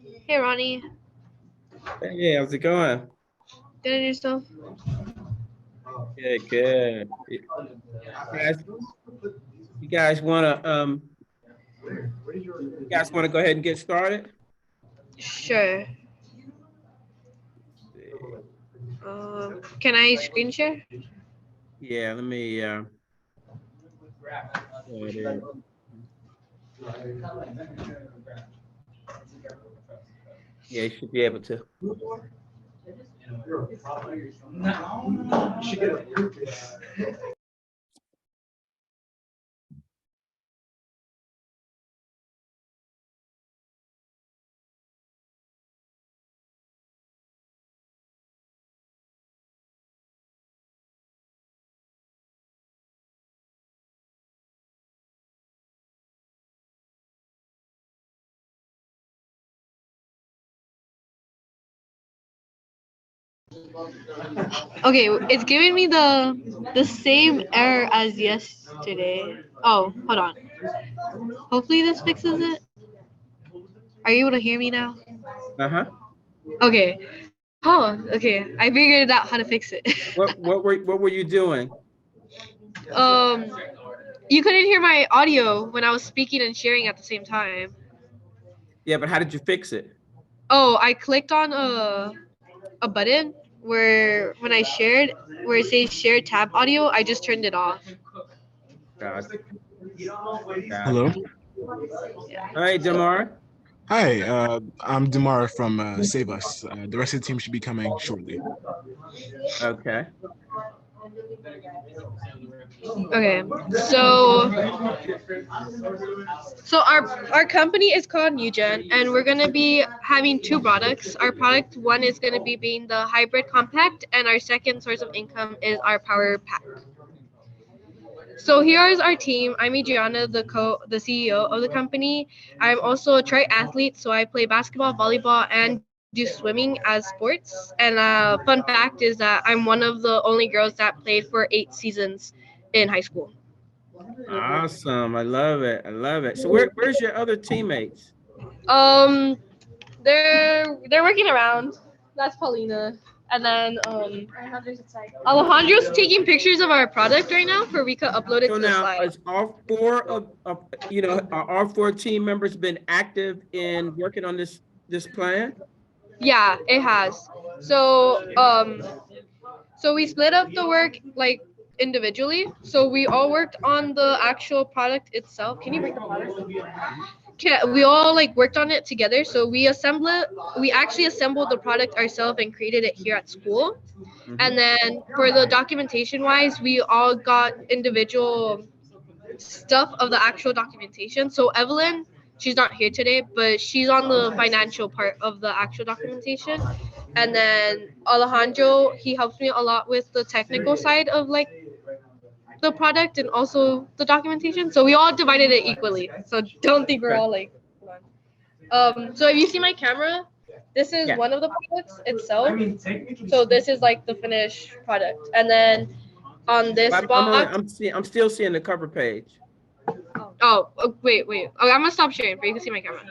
Hey Ronnie, Hey, how's it going? good and yourself? Good, good. Guys, you guys wanna go ahead and get started? Sure. Can I screen share? Yeah, let me go ahead. Yeah, you should be able to. Okay, it's giving me the same error as yesterday. Oh, hold on. Hopefully this fixes it. Are you able to hear me now? Uh-huh. Okay. Oh, okay. I figured out how to fix it. What were you doing? um, you couldn't hear my audio when I was speaking and sharing at the same time. Yeah, but how did you fix it? Oh, I clicked on a button where when I shared where it says share tab audio, I just turned it off. God, God. Hello. All right, Demar. Hi, I'm Demar from Save Us. The rest of the team should be coming shortly. Okay. Okay, so our company is called NewGen, and we're gonna be having two products. Our product one is gonna be being the hybrid compact, and our second source of income is our power pack. So here is our team. I'm Adriana, the CEO of the company. I'm also a triathlete, so I play basketball, volleyball, and do swimming as sports. And fun fact is that I'm one of the only girls that played for 8 seasons in high school. Awesome. I love it. I love it. So where's your other teammates? Um, they're working around. That's Paulina. And then Alejandro's taking pictures of our product right now for we could upload it So to the now slide. is all four of are all four team members been active in working on this plan? Yeah, it has. So we split up the work like individually. So we all worked on the actual product itself. Can you break the product? We all like worked on it together. So we actually assembled the product ourselves and created it here at school. And Mhm. then for the documentation wise, we all got individual stuff of the actual documentation. So Evelyn, she's not here today, but she's on the financial part of the actual documentation. And then Alejandro, he helps me a lot with the technical side of like the product and also the documentation. So we all divided it equally. So don't think we're Okay. all like one. So if you see my camera, this is Yeah. one of the products itself. So this is like the finished product. And then on this box, I'm still seeing the cover page. wait. Okay, I'm gonna stop sharing, but you can see my camera.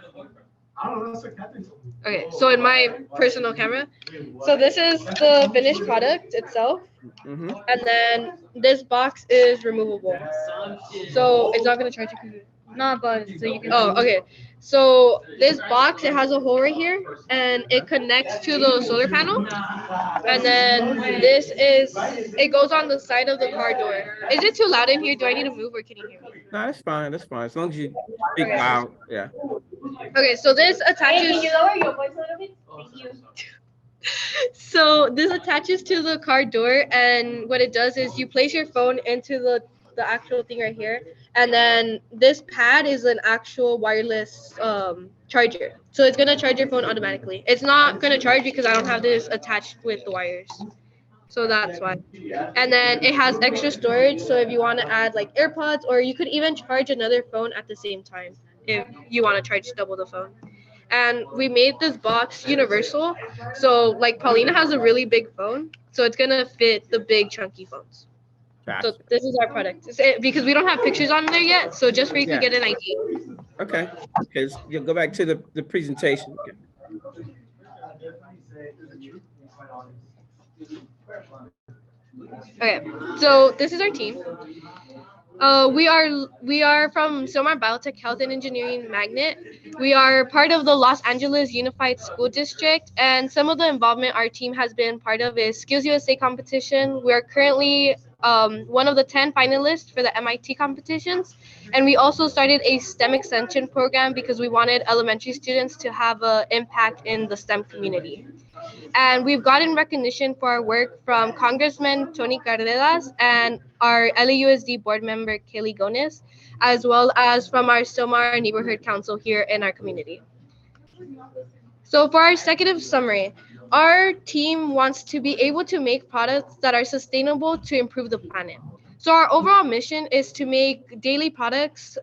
Okay, so in my personal camera, so this is the finished product itself, Mm-hmm. and then this box is removable, so it's not gonna charge your computer. No, but so you can. Oh, okay. So this box, it has a hole right here, and it connects to the solar panel, and then it goes on the side of the car door. Is it too loud in here? Do I need to move, or can you hear me? No, that's fine. That's fine. As long as you speak Okay. loud. Yeah. Okay, so this attaches. Can you lower your voice a little bit? Thank you. So this attaches to the car door, and what it does is you place your phone into the actual thing right here, and then this pad is an actual wireless charger. So it's gonna charge your phone automatically. It's not gonna charge because I don't have this attached with the wires. So that's why. And then it has extra storage, so if you want to add like AirPods, or you could even charge another phone at the same time if you want to charge double the phone. And we made this box universal, so like Paulina has a really big phone, so it's gonna fit the big chunky phones. So Gotcha. this is our product. Because we don't have pictures on there yet, so just for you to Yeah. get an idea. Okay. Okay. You go back to the presentation. Okay, so this is our team. We are from Somar Biotech Health and Engineering Magnet. We are part of the Los Angeles Unified School District, and some of the involvement our team has been part of is Skills USA competition. We are currently one of the 10 finalists for the MIT competitions, and we also started a STEM extension program because we wanted elementary students to have an impact in the STEM community. And we've gotten recognition for our work from Congressman Tony Carreras and our LAUSD board member Kelly Gones, as well as from our Somar Neighborhood Council here in our community. So for our executive summary, our team wants to be able to make products that are sustainable to improve the planet. So our overall mission is to make daily products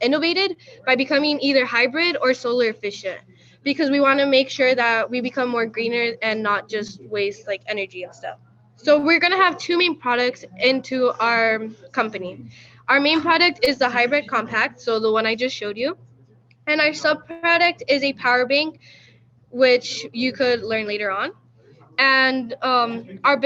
innovated by becoming either hybrid or solar efficient, because we want to make sure that we become more greener and not just waste like energy and stuff. So we're going to have two main products into our company. Our main product is the hybrid compact, so the one I just showed you. And our sub product is a power bank, which you could learn later on. And our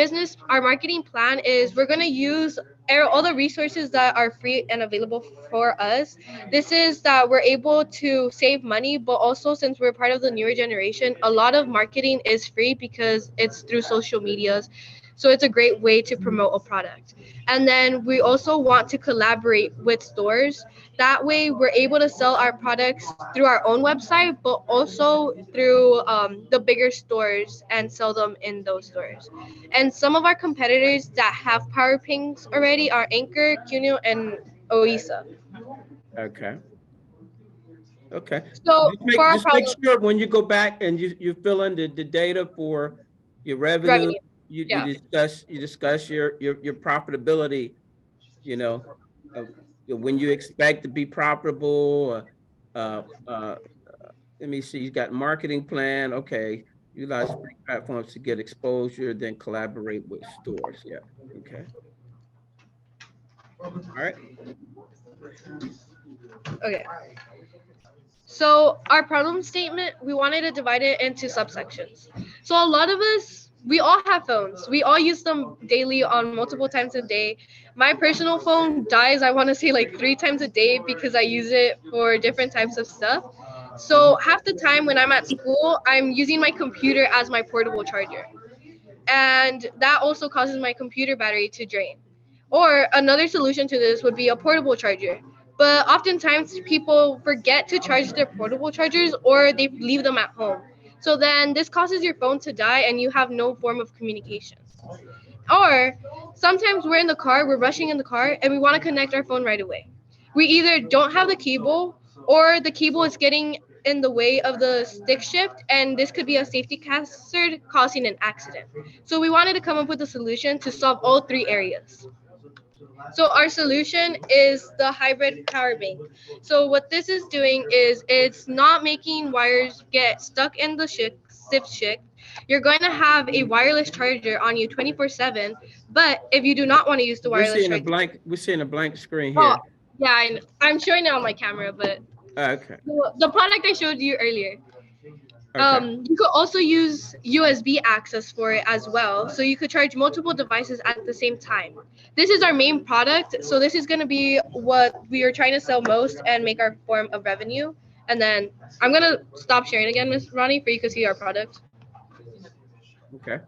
marketing plan is we're going to use all the resources that are free and available for us. This is that we're able to save money, but also since we're part of the newer generation, a lot of marketing is free because it's through social medias. So it's a great way to promote a product. And then we also want to collaborate with stores. That way we're able to sell our products through our own website, but also through the bigger stores and sell them in those stores. And some of our competitors that have power pings already are Anchor, Cuneo, and Oisa. Okay. Okay. So for our Just make problem sure when you go back and you fill in the data for your revenue, revenue, you yeah. discuss your profitability, you know, of when you expect to be profitable. Uh, uh, let me see, you got marketing plan. Okay. Utilize free platforms to get exposure, then collaborate with stores. Yeah. Okay. All right. Okay. So our problem statement, we wanted to divide it into subsections. So a lot of us, we all have phones. We all use them daily on multiple times a day. My personal phone dies, I want to say like 3 times a day because I use it for different types of stuff. So half the time when I'm at school, I'm using my computer as my portable charger. And that also causes my computer battery to drain. Or another solution to this would be a portable charger. But oftentimes people forget to charge their portable chargers or they leave them at home. So then this causes your phone to die and you have no form of communication. Or sometimes we're in the car, we're rushing in the car, and we want to connect our phone right away. We either don't have the cable or the cable is getting in the way of the stick shift, and this could be a safety hazard causing an accident. So we wanted to come up with a solution to solve all three areas. So our solution is the hybrid power bank. So what this is doing is it's not making wires get stuck in the stiff shift. You're going to have a wireless charger on you 24/7. But if you do not want to use the wireless charger, We're seeing a blank screen oh here. yeah, I'm showing it on my camera, but Okay. the product I showed you earlier. Okay. You could also use USB access for it as well. So you could charge multiple devices at the same time. This is our main product. So this is going to be what we are trying to sell most and make our form of revenue. And then I'm going to stop sharing again, Miss Ronnie, for you to see our product. Okay.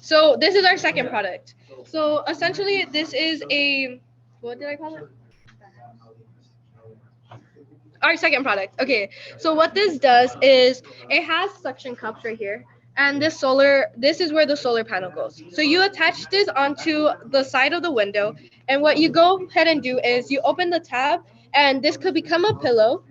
So this is our second product. So essentially this is what did I call it? Our second product. Okay, so what this does is it has suction cups right here, and this is where the solar panel goes. So you attach this onto the side of the window, and what you go ahead and do is you open the tab, and this could become a pillow.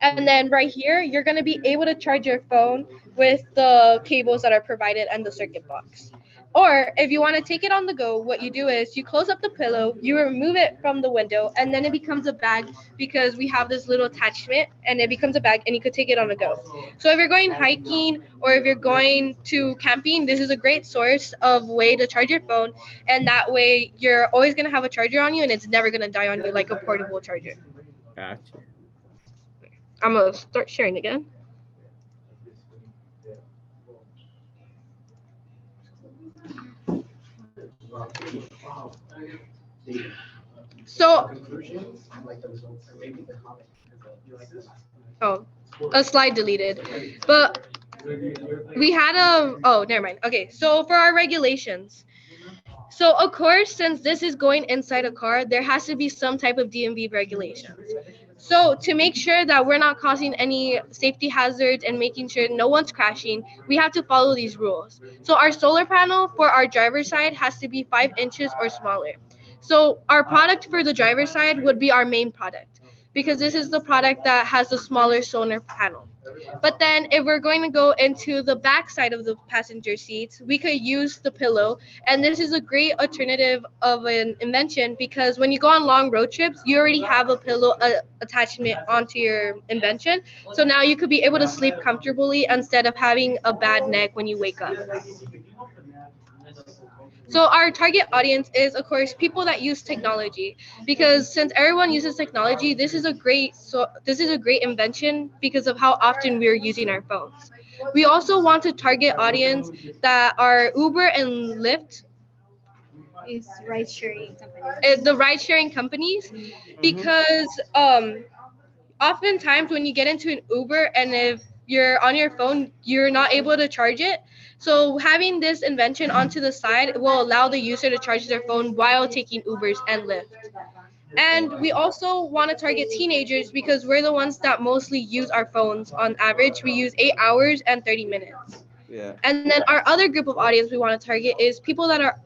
And then right here, you're going to be able to charge your phone with the cables that are provided and the circuit box. Or if you want to take it on the go, what you do is you close up the pillow, you remove it from the window, and then it becomes a bag because we have this little attachment and it becomes a bag and you could take it on the go. So if you're going hiking or if you're going to camping, this is a great source of way to charge your phone. And that way you're always going to have a charger on you and it's never going to die on you like a portable charger. Gotcha. I'm going to start sharing again. So, oh, a slide deleted. But we had oh, never mind. Okay, so for our regulations. So of course, since this is going inside a car, there has to be some type of DMV regulations. So to make sure that we're not causing any safety hazards and making sure no one's crashing, we have to follow these rules. So our solar panel for our driver's side has to be 5 inches or smaller. So our product for the driver's side would be our main product, because this is the product that has the smaller solar panel. But then if we're going to go into the back side of the passenger seats, we could use the pillow. And this is a great alternative of an invention, because when you go on long road trips, you already have a pillow attachment onto your invention. So now you could be able to sleep comfortably instead of having a bad neck when you wake up. So our target audience is, of course, people that use technology, because since everyone uses technology, this is a great invention because of how often we're using our phones. We also want to target audience that are Uber and Lyft, Is ride sharing companies. the ride sharing companies, because oftentimes when you get into an Uber and if you're on your phone, you're not able to charge it. So having this invention onto the side will allow the user to charge their phone while taking Ubers and Lyft. And we also want to target teenagers because we're the ones that mostly use our phones on average. We use 8 hours and 30 minutes. Yeah. And then our other group of audience we want to target is people that are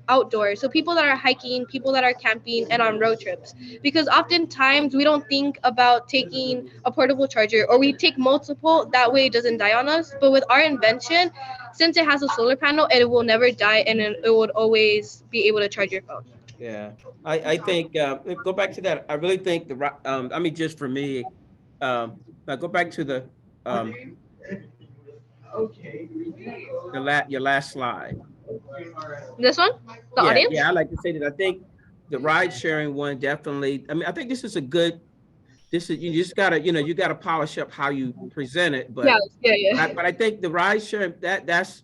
outdoors. So people that are hiking, people that are camping and on road trips. Because oftentimes we don't think about taking a portable charger, or we take multiple, that way it doesn't die on us. But with our invention, since it has a solar panel, it will never die and it would always be able to charge your phone. Yeah, I think go back to that. I really think I mean, just for me, now go back to the your last slide. This one, the audience. Yeah, I like to say that. I think the ride sharing one definitely. I mean, I think this is a good. This is, you just gotta, you gotta polish up how you present it. But yeah. But I think the ride sharing that's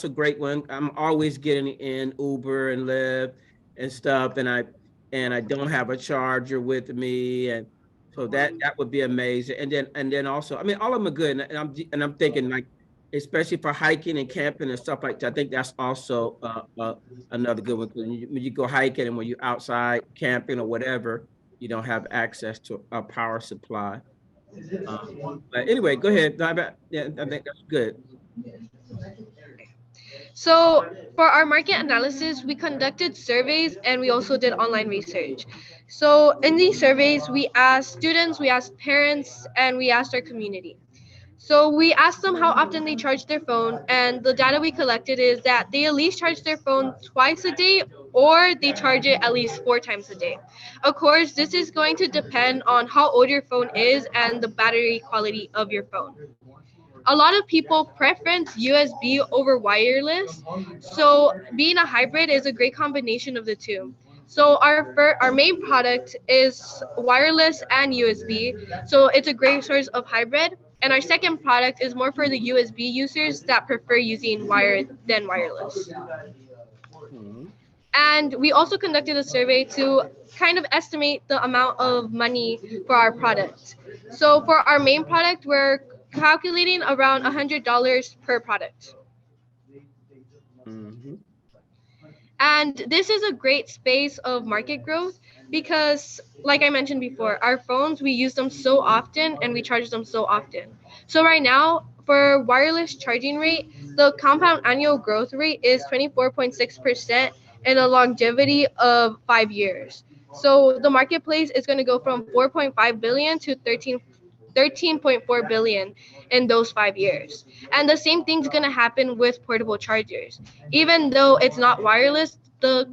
a great one. I'm always getting in Uber and Lyft and stuff, and I don't have a charger with me, and so that would be amazing. And then also, I mean, all of them are good, and I'm thinking, like, especially for hiking and camping and stuff like that. I think that's also another good one. When you go hiking and when you're outside camping or whatever, you don't have access to a power supply. But anyway, go ahead. Yeah, I think that's good. So for our market analysis, we conducted surveys and we also did online research. So in these surveys, we asked students, we asked parents, and we asked our community. So we asked them how often they charge their phone, and the data we collected is that they at least charge their phone twice a day, or they charge it at least 4 times a day. Of course, this is going to depend on how old your phone is and the battery quality of your phone. A lot of people preference USB over wireless, so being a hybrid is a great combination of the two. So our main product is wireless and USB, so it's a great source of hybrid. And our second product is more for the USB users that prefer using wired than wireless. And we also conducted a survey to kind of estimate the amount of money for our product. So for our main product, we're calculating around $100 per product. And this is a great space of market growth because, like I mentioned before, our phones, we use them so often and we charge them so often. So right now, for wireless charging rate, the compound annual growth rate is 24.6% and a longevity of 5 years. So the marketplace is going to go from 4.5 billion to 13.4 billion in those 5 years. And the same thing's going to happen with portable chargers. Even though it's not wireless, the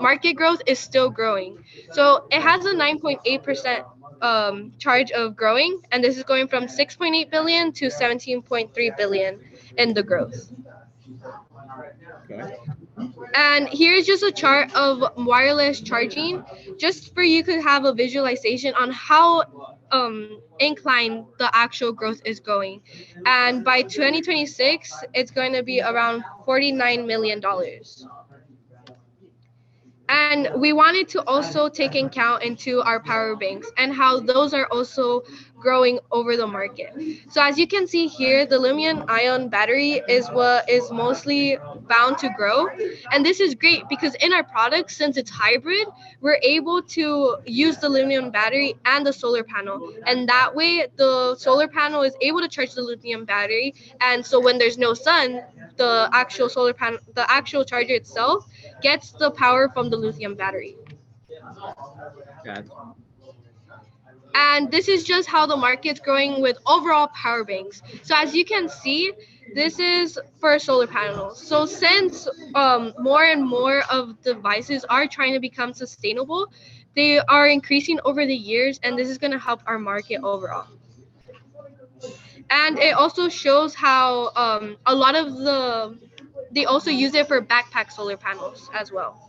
market growth is still growing. So it has a 9.8% charge of growing, and this is going from 6.8 billion to 17.3 billion in the growth. Okay. And here's just a chart of wireless charging, just for you to have a visualization on how incline the actual growth is going. And by 2026, it's going to be around $49 million. And we wanted to also take in account into our power banks and how those are also growing over the market. So as you can see here, the lithium ion battery is what is mostly bound to grow. And this is great because in our products, since it's hybrid, we're able to use the lithium battery and the solar panel. And that way the solar panel is able to charge the lithium battery. And so when there's no sun, the actual solar panel, the actual charger itself gets the power from the lithium battery. Got it. And this is just how the market's growing with overall power banks. So as you can see, this is for solar panels. So since more and more of devices are trying to become sustainable, they are increasing over the years, and this is going to help our market overall. And it also shows how a lot of they also use it for backpack solar panels as well.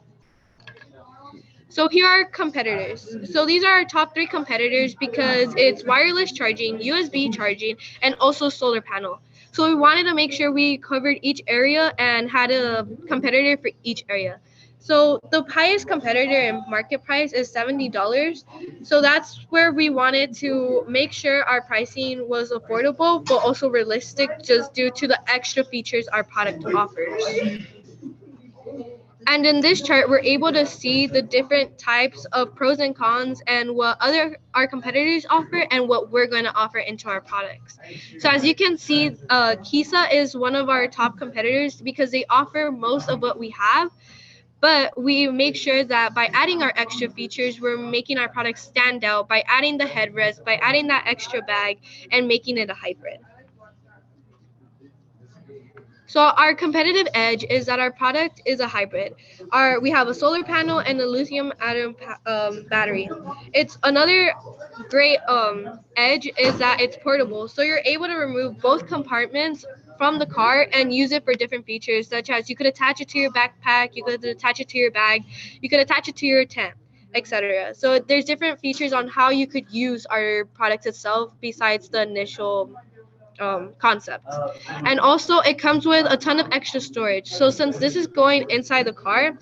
So here are competitors. So these are our top 3 competitors because it's wireless charging, USB charging, and also solar panel. So we wanted to make sure we covered each area and had a competitor for each area. So the highest competitor in market price is $70. So that's where we wanted to make sure our pricing was affordable, but also realistic just due to the extra features our product offers. And in this chart, we're able to see the different types of pros and cons and what our competitors offer and what we're going to offer into our products. So as you can see, Kisa is one of our top competitors because they offer most of what we have, but we make sure that by adding our extra features, we're making our products stand out by adding the headrest, by adding that extra bag, and making it a hybrid. So our competitive edge is that our product is a hybrid. We have a solar panel and a lithium atom battery. It's another great edge is that it's portable. So you're able to remove both compartments from the car and use it for different features, such as you could attach it to your backpack, you could attach it to your bag, you could attach it to your tent, etc. So there's different features on how you could use our product itself besides the initial concept. And also it comes with a ton of extra storage. So since this is going inside the car,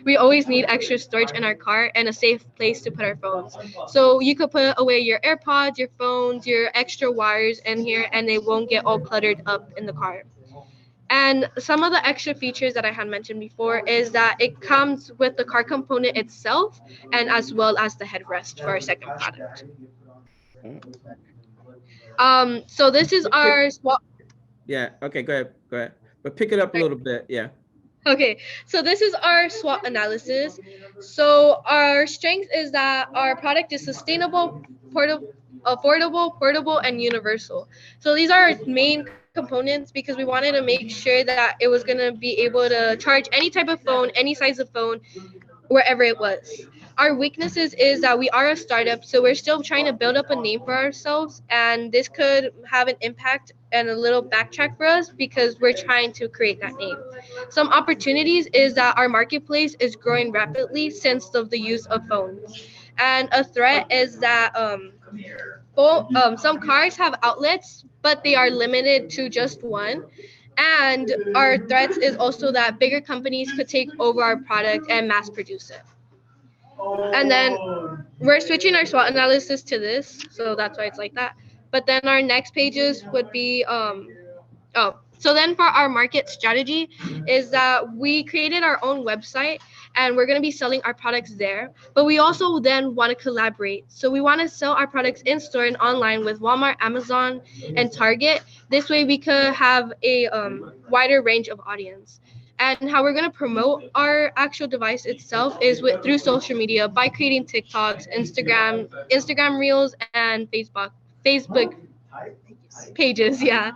we always need extra storage in our car and a safe place to put our phones. So you could put away your AirPods, your phones, your extra wires in here, and they won't get all cluttered up in the car. And some of the extra features that I had mentioned before is that it comes with the car component itself and as well as the headrest for our second product. So this is our SWOT. Yeah. Okay. Go ahead. But pick it up a little bit. Yeah. Okay. So this is our SWOT analysis. So our strength is that our product is sustainable, affordable, portable, and universal. So these are our main components because we wanted to make sure that it was going to be able to charge any type of phone, any size of phone, wherever it was. Our weaknesses is that we are a startup, so we're still trying to build up a name for ourselves, and this could have an impact and a little backtrack for us because we're trying to create that name. Some opportunities is that our marketplace is growing rapidly since of the use of phones. And a threat is that some cars have outlets, but they are limited to just one. And our threats is also that bigger companies could take over our product and mass produce it. And then we're switching our SWOT analysis to this, so that's why it's like that. But then our next pages would be so then for our market strategy is that we created our own website and we're going to be selling our products there. But we also then want to collaborate. So we want to sell our products in store and online with Walmart, Amazon, and Target. This way we could have a wider range of audience. And how we're going to promote our actual device itself is through social media by creating TikToks, Instagram Reels, and Facebook pages. Yeah.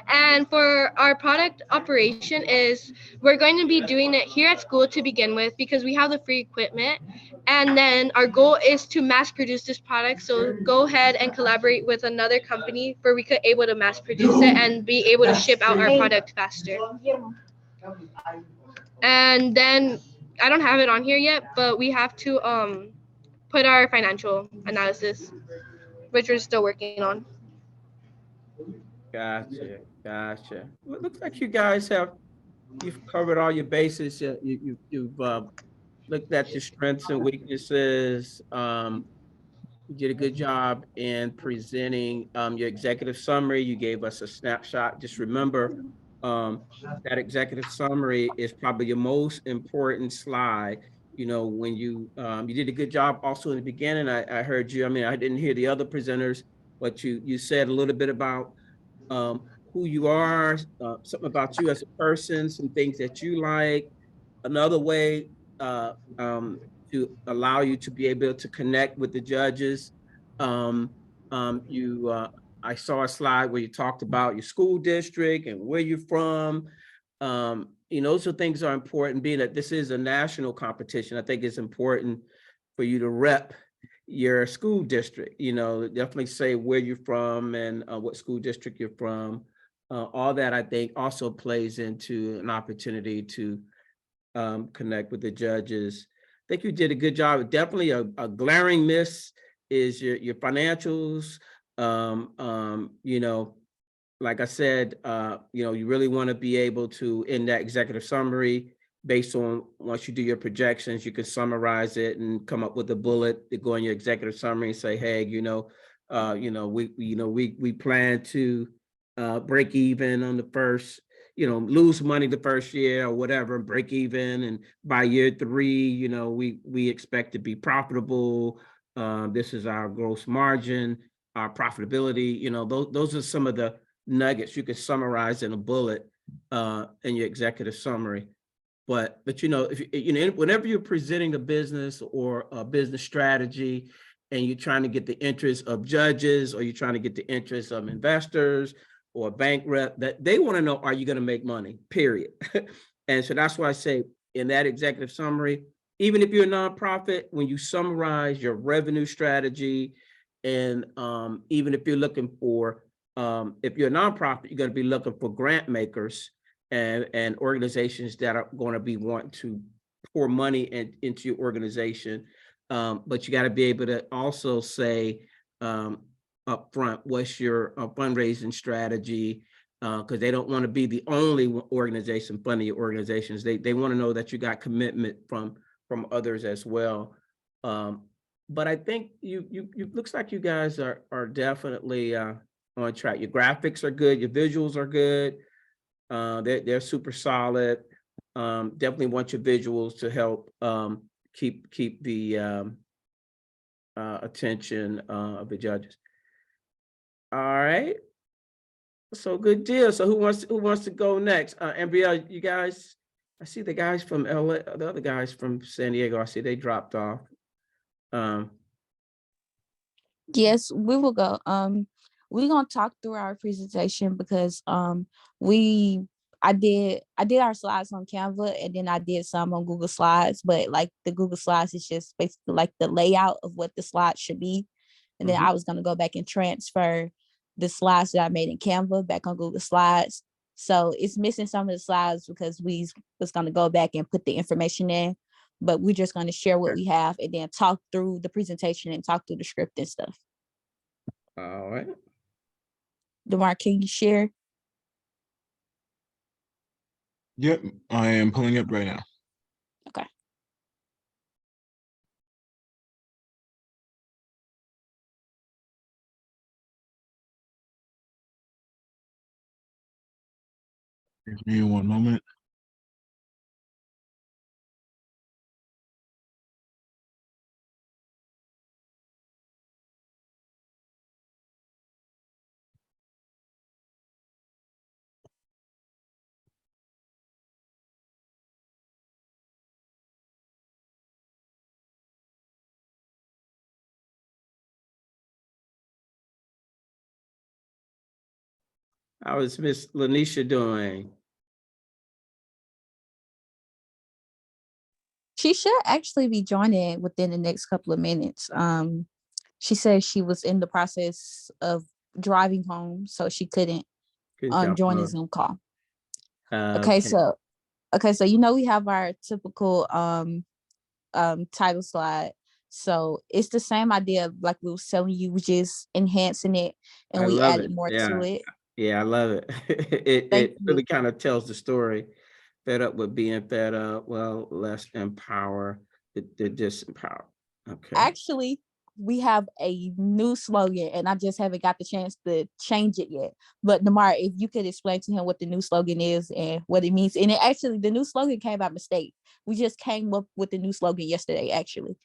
And for our product operation is we're going to be doing it here at school to begin with because we have the free equipment. And then our goal is to mass produce this product. So go ahead and collaborate with another company where we could able to mass produce it and be able to ship out our product faster. And then I don't have it on here yet, but we have to put our financial analysis. which we're still working on. Gotcha. Well, it looks like you guys you've covered all your bases. You've looked at your strengths and weaknesses. You did a good job in presenting your executive summary. You gave us a snapshot. Just remember, that executive summary is probably your most important slide. You know, when you did a good job also in the beginning. I heard you. I mean, I didn't hear the other presenters, but you said a little bit about who you are, something about you as a person, some things that you like. Another way to allow you to be able to connect with the judges. I saw a slide where you talked about your school district and where you're from. Those are things are important, being that this is a national competition. I think it's important for you to rep your school district, definitely say where you're from and what school district you're from. All that, I think, also plays into an opportunity to connect with the judges. I think you did a good job. Definitely a glaring miss is your financials. Like I said, you really want to be able to, in that executive summary, based on once you do your projections, you can summarize it and come up with a bullet to go in your executive summary and say, hey, we plan to break even on the first, lose money the first year or whatever, break even, and by year 3, we expect to be profitable. This is our gross margin, our profitability. Those are some of the nuggets you could summarize in a bullet in your executive summary. But if whenever you're presenting a business or a business strategy, and you're trying to get the interest of judges, or you're trying to get the interest of investors or a bank rep, that they want to know, are you going to make money, period. And so that's why I say in that executive summary, even if you're a nonprofit, when you summarize your revenue strategy, and even if you're looking for, if you're a nonprofit, you're going to be looking for grant makers and organizations that are going to be wanting to pour money into your organization. But you got to be able to also say up front, what's your fundraising strategy? Because they don't want to be the only organization funding your organizations. They want to know that you got commitment from others as well. But I think you looks like you guys are definitely on track. Your graphics are good. Your visuals are good. They're super solid. Definitely want your visuals to help keep the attention of the judges. All right. So good deal. So who wants to go next? Ambria, you guys, I see the guys from LA, the other guys from San Diego, I see they dropped off. Yes, we will go. We're gonna talk through our presentation because I did our slides on Canva, and then I did some on Google Slides, but like the Google Slides is just basically like the layout of what the slide should be. And then I was gonna go back and transfer the slides that I made in Canva back on Google Slides. So it's missing some of the slides because we was gonna go back and put the information in, but we're just gonna share what we have and then talk through the presentation and talk through the script and stuff. All right. DeMar, can you share? Yep, I am pulling up right now. Okay. Give me one moment. How is Miss Lanisha doing? She should actually be joining within the next couple of minutes. She said she was in the process of driving home, so she couldn't join the Zoom call. Okay, so we have our typical title slide. So it's the same idea of like we was telling you, we're just enhancing it and I we love it. added more Yeah. to it. Yeah, I love it. Thank It you. really kind of tells the story. Fed up with being fed up. Well, let's empower. They're disempowered. Okay. Actually, we have a new slogan and I just haven't got the chance to change it yet. But Namar, if you could explain to him what the new slogan is and what it means. And it actually, the new slogan came by mistake. We just came up with the new slogan yesterday, actually.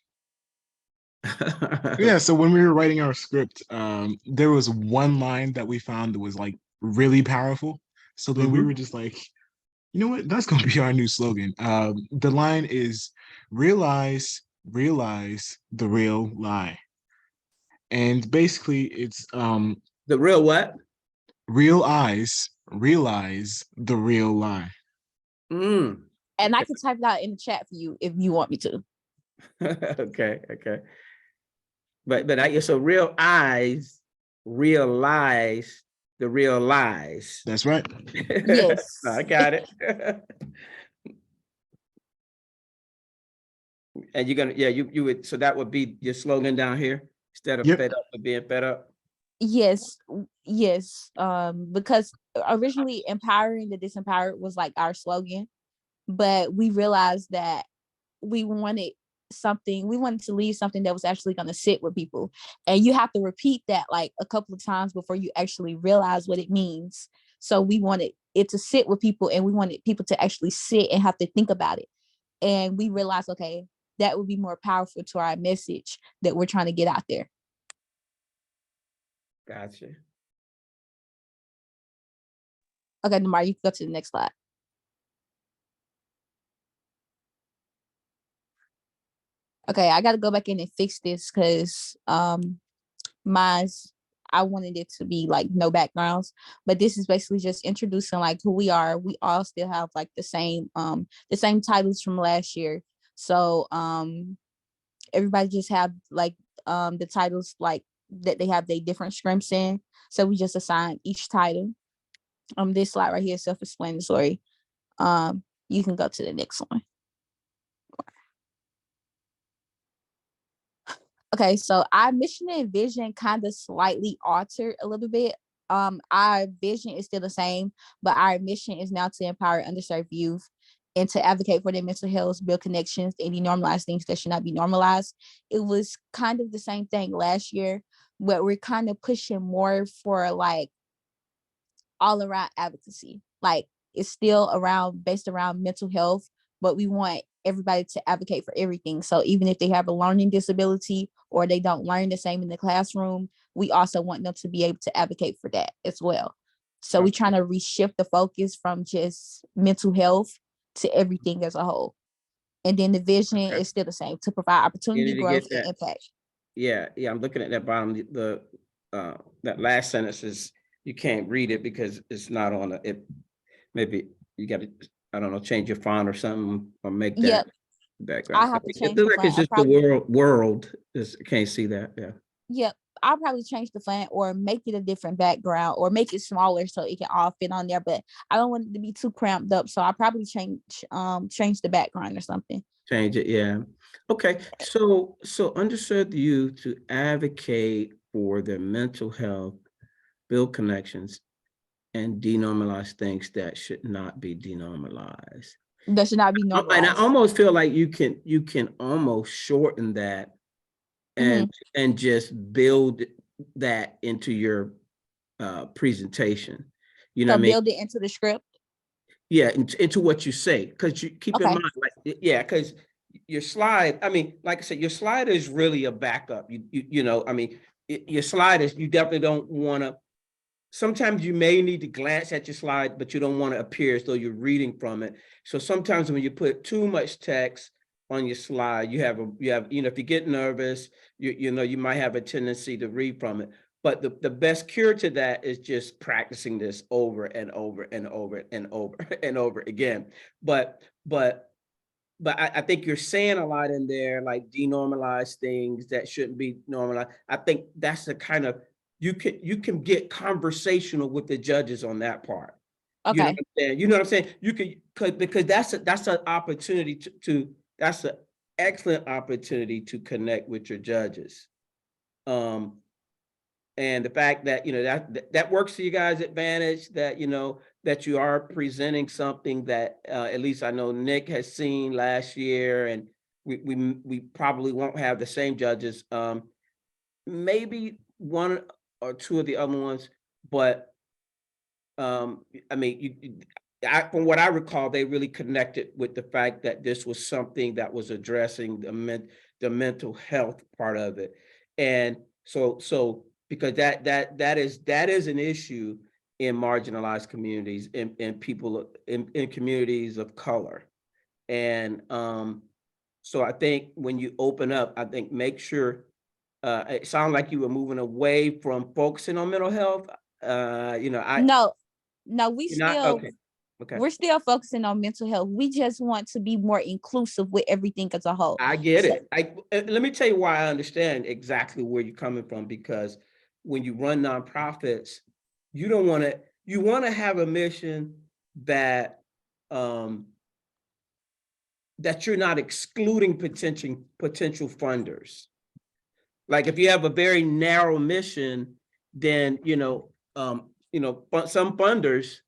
Yeah, so when we were writing our script, there was one line that we found that was like really powerful. So then we were just like, you know what? That's gonna be our new slogan. The line is realize the real lie. And basically it's The real what? real eyes realize the real lie. Mm. And I can type it out in the chat for you if you want me to. Okay, okay. But I guess so real eyes realize the real lies. That's right. Yes. I got it. And you're gonna, yeah, you would, so that would be your slogan down here instead of Yep. fed up with being fed up. Yes, yes. Because originally empowering the disempowered was like our slogan, but we realized that we wanted to leave something that was actually going to sit with people. And you have to repeat that like a couple of times before you actually realize what it means. So we wanted it to sit with people and we wanted people to actually sit and have to think about it. And we realized, okay, that would be more powerful to our message that we're trying to get out there. Gotcha. Okay, Namar, you can go to the next slide. Okay, I got to go back in and fix this because mine's, I wanted it to be like no backgrounds, but this is basically just introducing like who we are. We all still have like the same titles from last year. So everybody just have like the titles like that they have their different scripts in. So we just assign each title. This slide right here is self-explanatory. You can go to the next one. Okay, so our mission and vision kind of slightly altered a little bit. Our vision is still the same, but our mission is now to empower underserved youth and to advocate for their mental health, build connections, and denormalize things that should not be normalized. It was kind of the same thing last year, but we're kind of pushing more for like all around advocacy. Like it's still based around mental health, but we want everybody to advocate for everything. So even if they have a learning disability or they don't learn the same in the classroom, we also want them to be able to advocate for that as well. So we're trying to reshift the focus from just mental health to everything as a whole. And then the vision is still the same, to provide opportunity, growth, and impact. Yeah, I'm looking at that bottom, that last sentence is, you can't read it because it's not on it. Maybe you got to, I don't know, change your font or something, or make that background. I have to change it looks like it's just the world. Can't see that. Yeah. Yep. I'll probably change the font or make it a different background or make it smaller so it can all fit on there. But I don't want it to be too cramped up. So I'll probably change the background or something. Change it, yeah. Okay. So underserved youth to advocate for their mental health, build connections, and denormalize things that should not be denormalized. That should not be normalized. And I almost feel like you can almost shorten that and just build that into your presentation. You know what I mean? Build it into the script. Yeah, into what you say, because you keep in mind, like, yeah, because your slide, I mean, like I said, your slide is really a backup. You know, I mean, your slide is, you definitely don't want to. Sometimes you may need to glance at your slide, but you don't want to appear as though you're reading from it. So sometimes when you put too much text on your slide, you have, you know, if you get nervous, you know, you might have a tendency to read from it. But the best cure to that is just practicing this over and over and over and over and over again. But I think you're saying a lot in there, like denormalize things that shouldn't be normalized. I think that's the kind of, you can get conversational with the judges on that part. Okay. You know what I'm saying? You know what I'm saying? You can, because that's an opportunity to that's excellent opportunity to connect with your judges. And the fact that, that works to you guys' advantage, that, that you are presenting something that at least I know Nick has seen last year, and we probably won't have the same judges. Maybe one or two of the other ones, but I mean, from what I recall, they really connected with the fact that this was something that was addressing the mental health part of it. And so because that is an issue in marginalized communities, in people in communities of color. And so I think when you open up, I think make sure, it sounded like you were moving away from focusing on mental health. No, we You're not, still okay. Okay. we're still focusing on mental health. We just want to be more inclusive with everything as a whole. I get it. Let me tell you why I understand exactly where you're coming from, because when you run nonprofits, you want to have a mission that that you're not excluding potential funders. Like if you have a very narrow mission, then some funders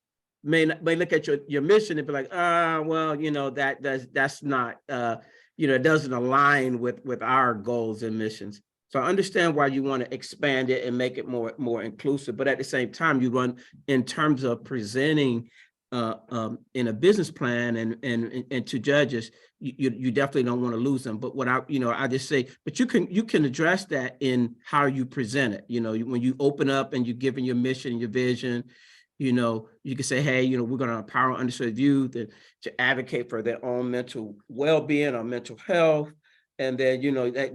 may look at your mission and be like, well, that's not it doesn't align with our goals and missions. So I understand why you want to expand it and make it more inclusive, but at the same time, you run in terms of presenting in a business plan and to judges, you definitely don't want to lose them. But what I just say, but you can address that in how you present it. When you open up and you're giving your mission, your vision, you can say, hey, we're going to empower underserved youth to advocate for their own mental well-being or mental health. And then,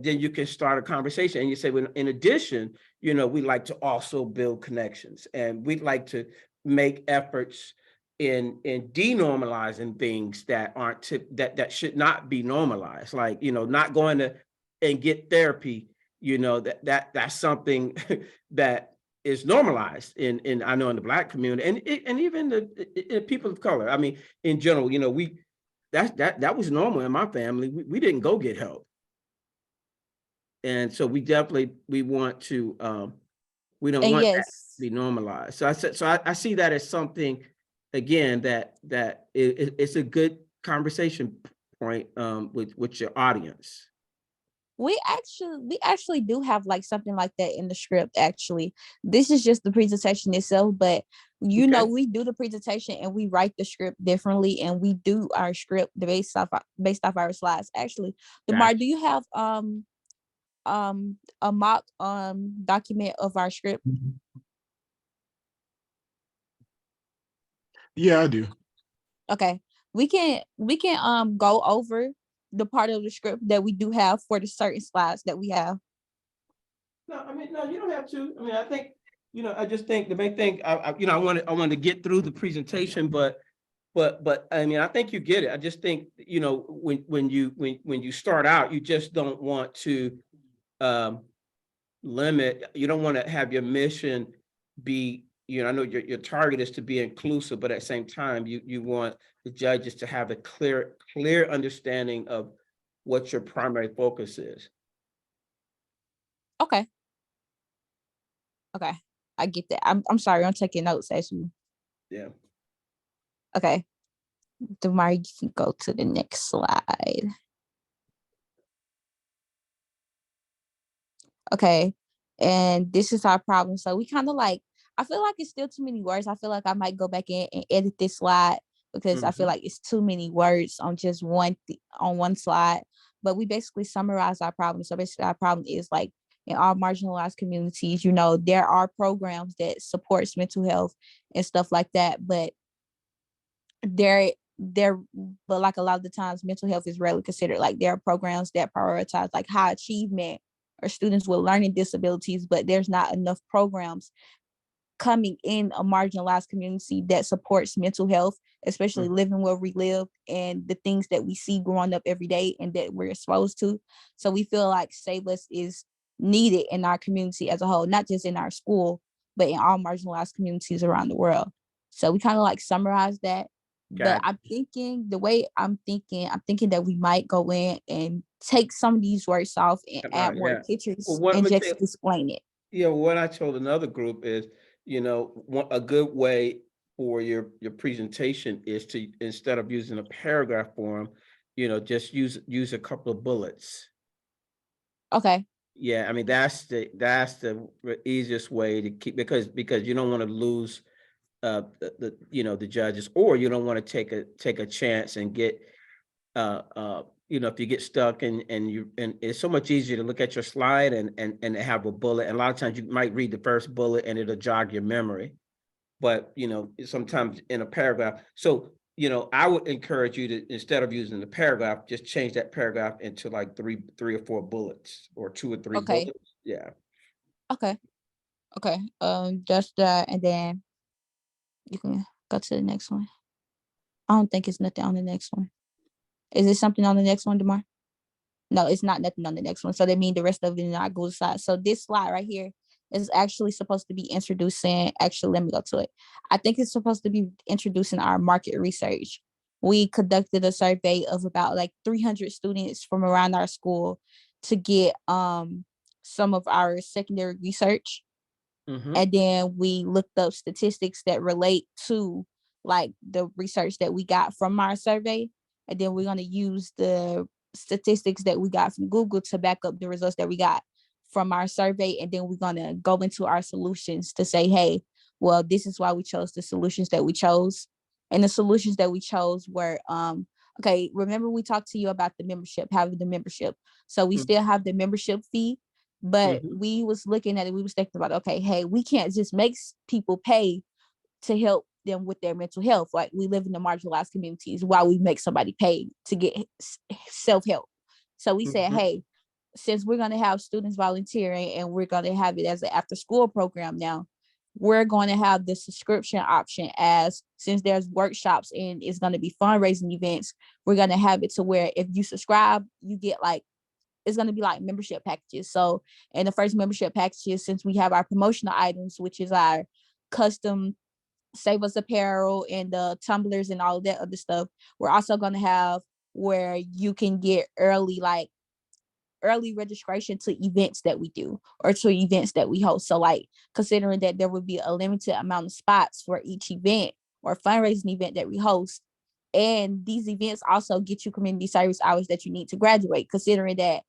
then you can start a conversation and you say, well, in addition, we'd like to also build connections, and we'd like to make efforts in denormalizing things that aren't that should not be normalized, like not going to and get therapy, that's something that is normalized in I know in the Black community and even the people of color. I mean, in general, that was normal in my family. We didn't go get help, and so we want to we don't want that to be normalized. So I see that as something, again, that it's a good conversation point with your audience. We actually do have like something like that in the script. Actually, this is just the presentation itself, but we do the presentation and we write the script differently, and we do our script based off our slides. Actually, DeMar, do you have a mock document of our script? Yeah, I do. Okay, we can go over the part of the script that we do have for the certain slides that we have. No, you don't have to. I mean, I think, I just think the main thing, I wanted to get through the presentation, but I mean, I think you get it. I just think, when you start out, you just don't want to limit. You don't want to have your mission be, I know your target is to be inclusive, but at the same time, you want the judges to have a clear understanding of what your primary focus is. Okay, I get that. I'm sorry, I'm taking notes as you. Yeah. Okay, DeMar, you can go to the next slide. Okay, and this is our problem. So we kind of like, I feel like it's still too many words. I feel like I might go back in and edit this slide because I feel like it's too many words on just one slide. But we basically summarize our problem. So basically our problem is like, in all marginalized communities, there are programs that supports mental health and stuff like that, but but like a lot of the times mental health is rarely considered. Like there are programs that prioritize like high achievement or students with learning disabilities, but there's not enough programs coming in a marginalized community that supports mental health, especially living where we live and the things that we see growing up every day and that we're exposed to. So we feel like Save Less is needed in our community as a whole, not just in our school, but in all marginalized communities around the world. So we kind of like summarize that. But Got I'm thinking I'm thinking that we might go in and take some of these words off and add more yeah. Well, pictures what I'm and gonna tell just explain it. you, what I told another group is, a good way for your presentation is to, instead of using a paragraph form, just use a couple of bullets. Okay. Yeah, I mean, that's the easiest way to keep, because you don't want to lose the judges, or you don't want to take a chance and get if you get stuck and it's so much easier to look at your slide and have a bullet. And a lot of times you might read the first bullet and it'll jog your memory. But sometimes in a paragraph. So, I would encourage you to, instead of using the paragraph, just change that paragraph into like three or four bullets, or two or three Okay. bullets. Yeah. Okay. Okay. Just that, and then you can go to the next one. I don't think it's nothing on the next one. Is it something on the next one, Demar? No, it's not nothing on the next one. So that means the rest of it is not Google slide. So this slide right here is actually supposed to be introducing. Actually, let me go to it. I think it's supposed to be introducing our market research. We conducted a survey of about like 300 students from around our school to get some of our secondary research. Mhm. And then we looked up statistics that relate to like the research that we got from our survey. And then we're going to use the statistics that we got from Google to back up the results that we got from our survey. And then we're going to go into our solutions to say, hey, well, this is why we chose the solutions that we chose. And the solutions that we chose were, okay, remember we talked to you about the membership, having the membership. So we Mhm. still have the membership fee, but Mhm. we was looking at it, we was thinking about, okay, hey, we can't just make people pay to help them with their mental health. Like, we live in the marginalized communities, why we make somebody pay to get self-help. So we said, Mhm. hey, since we're going to have students volunteering and we're going to have it as an after school program now, we're going to have the subscription option, as since there's workshops and it's going to be fundraising events, we're going to have it to where if you subscribe, you get like, it's going to be like membership packages. So in the first membership packages, since we have our promotional items, which is our custom Save Us apparel and the tumblers and all of that other stuff, we're also going to have where you can get early registration to events that we do or to events that we host. So like, considering that there would be a limited amount of spots for each event or fundraising event that we host, and these events also get you community service hours that you need to graduate, considering that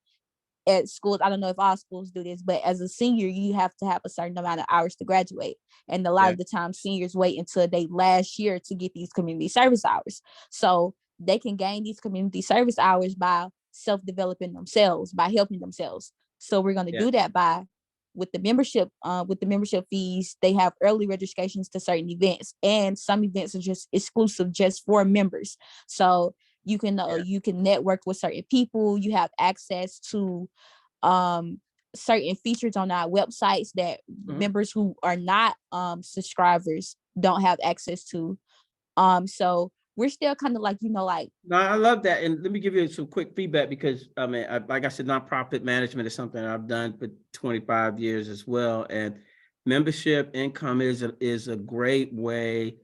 at schools, I don't know if all schools do this, but as a senior, you have to have a certain amount of hours to graduate. And a lot Yeah. of the time, seniors wait until they last year to get these community service hours. So they can gain these community service hours by self-developing themselves, by helping themselves. So we're going to Yeah. do that by with the membership fees. They have early registrations to certain events, and some events are just exclusive just for members. So you can Yeah. you can network with certain people. You have access to certain features on our websites that Mhm. members who are not subscribers don't have access to. So we're still kind of like, like, No, I love that. And let me give you some quick feedback, because I mean, like I said, nonprofit management is something I've done for 25 years as well. And membership income is a great way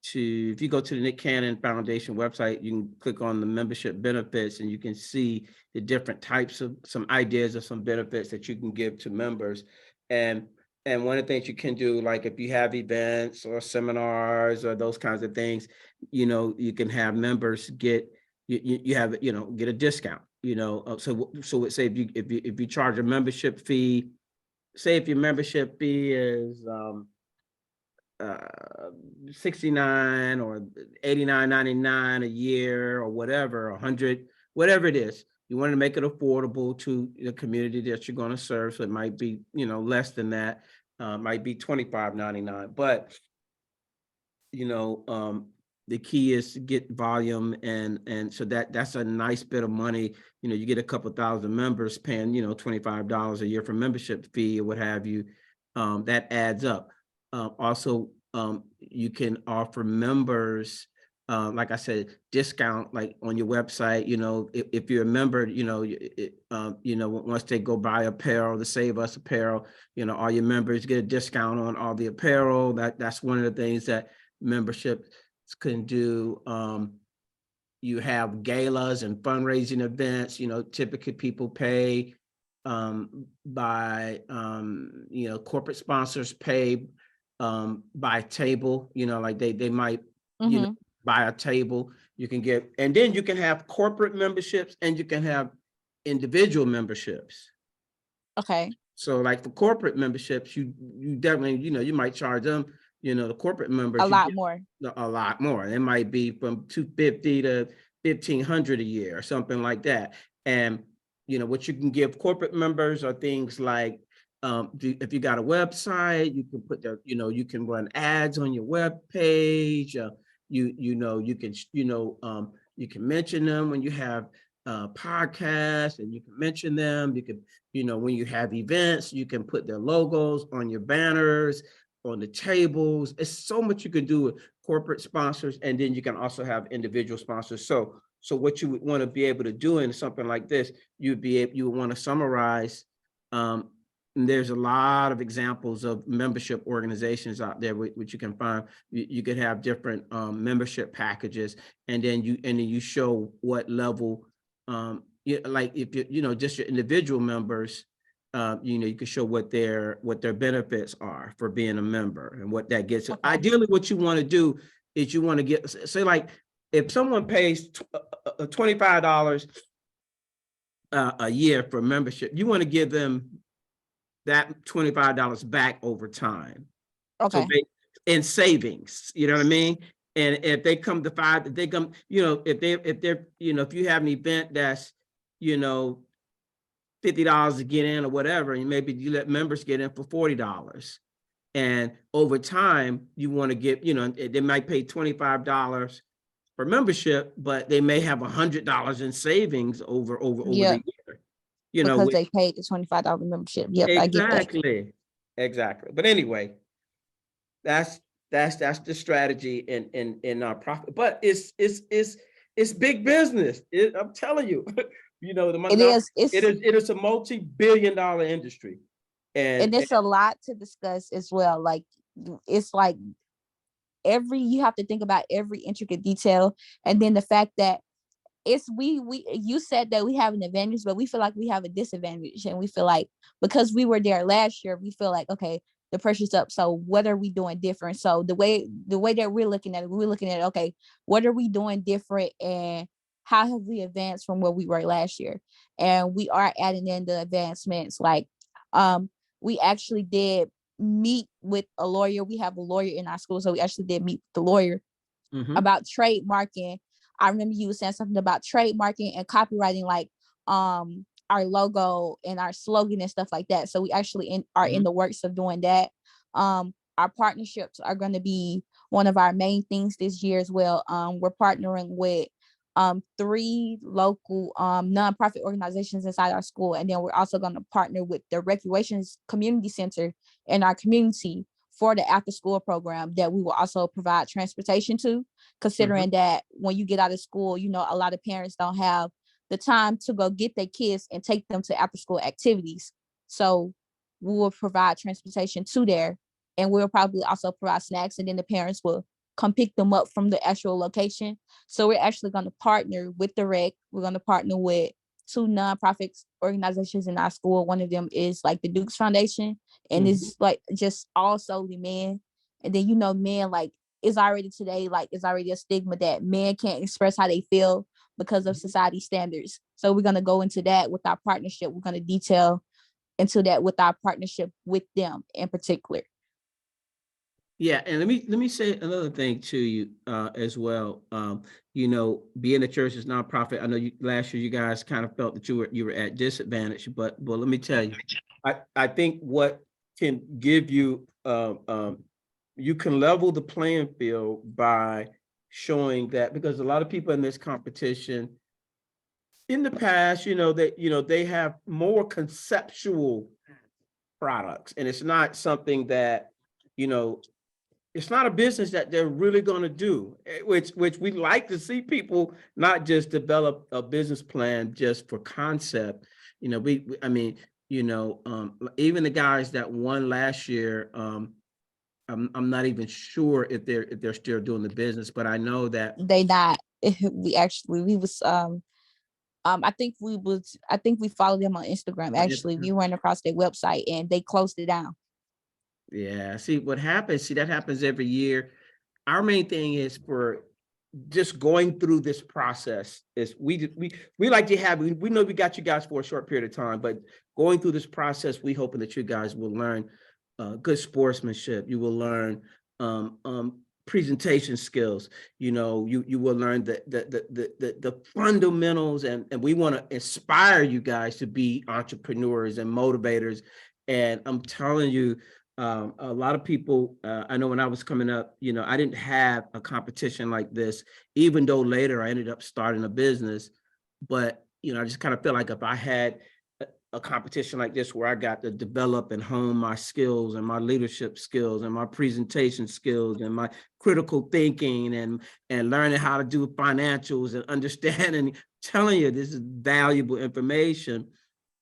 to, if you go to the Nick Cannon Foundation website, you can click on the membership benefits and you can see the different types of some ideas of some benefits that you can give to members. And one of the things you can do, like if you have events or seminars or those kinds of things, you can have members get you have get a discount. So say if you charge a membership fee, say if your membership fee is uh 69 or 89.99 a year or whatever, 100, whatever it is, you want to make it affordable to the community that you're going to serve. So it might be less than that, might be 25.99, but the key is to get volume, and so that's a nice bit of money. You get a couple thousand members paying $25 a year for membership fee or what have you. That adds up. Also, you can offer members, like I said, discount, like on your website. If you're a member, once they go buy apparel, the Save Us apparel, all your members get a discount on all the apparel. That's one of the things that membership can do, you have galas and fundraising events, typically people pay by, corporate sponsors pay by table, like they might, Mhm. buy a table. You can get, and then you can have corporate memberships and you can have individual memberships. Okay. So like for corporate memberships, you definitely, you might charge them, the corporate members A lot more. a lot more. It might be from $250 to $1,500 a year or something like that. And what you can give corporate members are things like, if you got a website, you can put you can run ads on your web page. You can mention them when you have podcasts, and you can mention them. You can, when you have events, you can put their logos on your banners, on the tables. It's so much you can do with corporate sponsors, and then you can also have individual sponsors. So what you would want to be able to do in something like this, you would want to summarize. And there's a lot of examples of membership organizations out there which you can find. You could have different membership packages, and then you show what level. Like if just your individual members, you can show what their benefits are for being a member and what that gets. Okay. Ideally, what you want to do is you want to get, say, like if someone pays $25 a year for membership, you want to give them that $25 back over time. Okay. So in savings, you know what I mean? And if they come to if they come, if they're, if you have an event that's, $50 to get in or whatever, and maybe you let members get in for $40. And over time, you want to get, they might pay $25 for membership, but they may have $100 in savings over the year. Because they paid the $25 membership. Yep, I get that. Exactly. But anyway, that's the strategy in our profit. But it's big business. I'm telling you, it is a multi-billion-dollar industry, and it's a lot to discuss as well. Like it's like you have to think about every intricate detail, and then the fact that you said that we have an advantage, but we feel like we have a disadvantage, and we feel like because we were there last year, we feel like, okay, the pressure's up, so what are we doing different? So the way that we're looking at it, okay, what are we doing different, and how have we advanced from where we were last year? And we are adding in the advancements, like we actually did meet with a lawyer. We have a lawyer in our school, so we actually did meet with the lawyer about trademarking. I remember you were saying something about trademarking and copywriting, like our logo and our slogan and stuff like that. So we actually are in the works of doing that. Our partnerships are going to be one of our main things this year as well. We're partnering with 3 local nonprofit organizations inside our school, and then we're also going to partner with the Recreations Community Center in our community for the after school program that we will also provide transportation to, considering that when you get out of school, a lot of parents don't have the time to go get their kids and take them to after school activities. So we will provide transportation to there, and we'll probably also provide snacks, and then the parents will come pick them up from the actual location. So we're actually going to partner with the rec. We're going to partner with 2 nonprofit organizations in our school. One of them is like the Dukes Foundation, and it's like just all solely men. And then men, like, it's already today, like it's already a stigma that men can't express how they feel because of society standards. So we're going to go into that with our partnership. We're going to detail into that with our partnership with them in particular. Yeah, and let me say another thing to you as well. Being a church is nonprofit. I know last year you guys kind of felt that you were at disadvantage, but let me tell you, I think what can give you you can level the playing field by showing that, because a lot of people in this competition in the past, they have more conceptual products, and it's not something that it's not a business that they're really going to do, which we like to see people not just develop a business plan just for concept. Even the guys that won last year, I'm not even sure if they're still doing the business, but I know that. They not. We was I think we followed them on Instagram. Actually, we ran across their website and they closed it down. Yeah, see what happens. See, that happens every year. Our main thing is for just going through this process is we like to have, we know we got you guys for a short period of time, but going through this process, we hoping that you guys will learn good sportsmanship. You will learn presentation skills. You know, you will learn the fundamentals, and we want to inspire you guys to be entrepreneurs and motivators. And I'm telling you, a lot of people, I know when I was coming up, you know, I didn't have a competition like this, even though later I ended up starting a business. But, you know, I just kind of feel like if I had a competition like this where I got to develop and hone my skills and my leadership skills and my presentation skills and my critical thinking and learning how to do financials and understanding, telling you this is valuable information.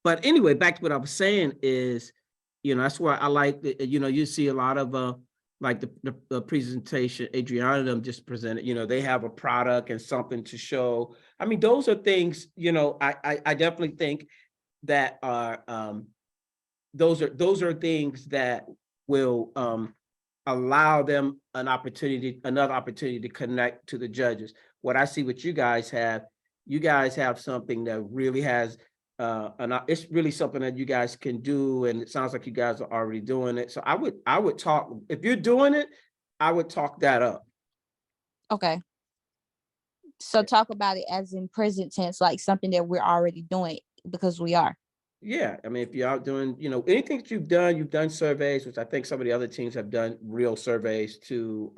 But anyway, back to what I was saying is, you know, that's why I like, you know, you see a lot of like the presentation Adriana them just presented, you know, they have a product and something to show. I mean, those are things, you know, I definitely think that are those are things that will allow them another opportunity to connect to the judges. What I see what you guys have something that really has it's really something that you guys can do, and it sounds like you guys are already doing it. So I would talk, if you're doing it, I would talk that up. Okay. So talk about it as in present tense, like something that we're already doing, because we are. Yeah, I mean, if you're out doing, you know, anything that you've done surveys, which I think some of the other teams have done real surveys too.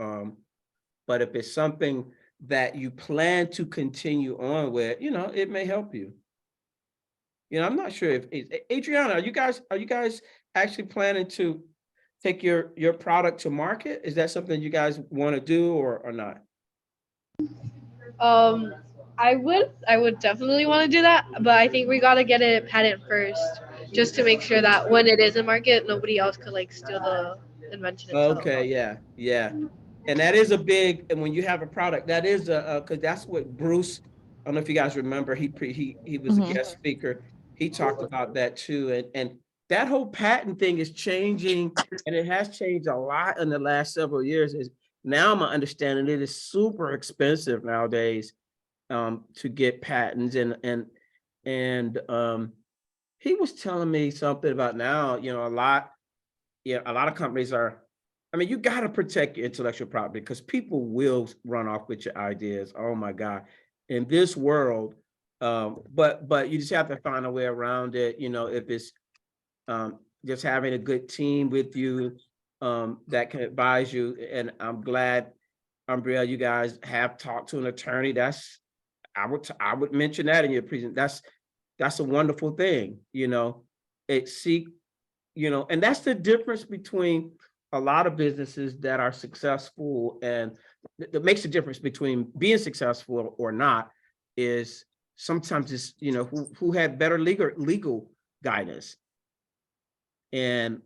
But if it's something that you plan to continue on with, you know, it may help you. You know, I'm not sure if Adriana, are you guys actually planning to take your product to market? Is that something you guys want to do or not? I would definitely want to do that, but I think we gotta get it patent first, just to make sure that when it is in market, nobody else could like steal the invention itself. Okay, yeah. And that is a big, and when you have a product, that is because that's what Bruce, I don't know if you guys remember, he was a guest speaker. He talked about that too. And that whole patent thing is changing, and it has changed a lot in the last several years. Is now my understanding it is super expensive nowadays to get patents and he was telling me something about now, you know, a lot of companies are, I mean, you got to protect your intellectual property because people will run off with your ideas. Oh my God. In this world, but you just have to find a way around it. You know, if it's just having a good team with you that can advise you. And I'm glad, Umbria, you guys have talked to an attorney. I would mention that in your presentation. That's a wonderful thing, you know. And that's the difference between a lot of businesses that are successful, and that makes the difference between being successful or not is sometimes it's, you know, who had better legal guidance. And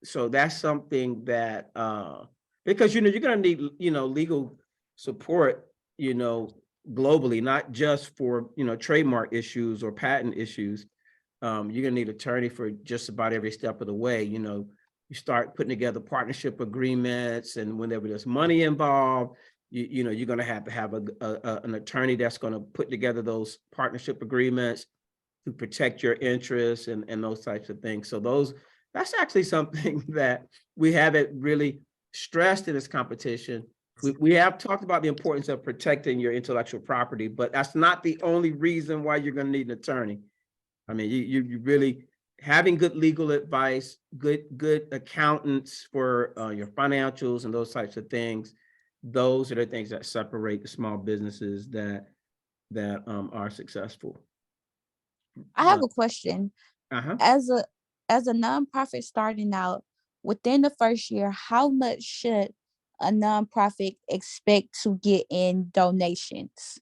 so that's something that because, you know, you're going to need, you know, legal support, you know, globally, not just for, you know, trademark issues or patent issues. You're gonna need an attorney for just about every step of the way. You know, you start putting together partnership agreements, and whenever there's money involved, you know, you're gonna have to have an attorney that's gonna put together those partnership agreements to protect your interests and those types of things. So that's actually something that we haven't really stressed in this competition. We have talked about the importance of protecting your intellectual property, but that's not the only reason why you're gonna need an attorney. I mean, you really having good legal advice, good accountants for your financials and those types of things. Those are the things that separate the small businesses that are successful. I have a question. Uh-huh. As a nonprofit starting out, within the first year, how much should a nonprofit expect to get in donations?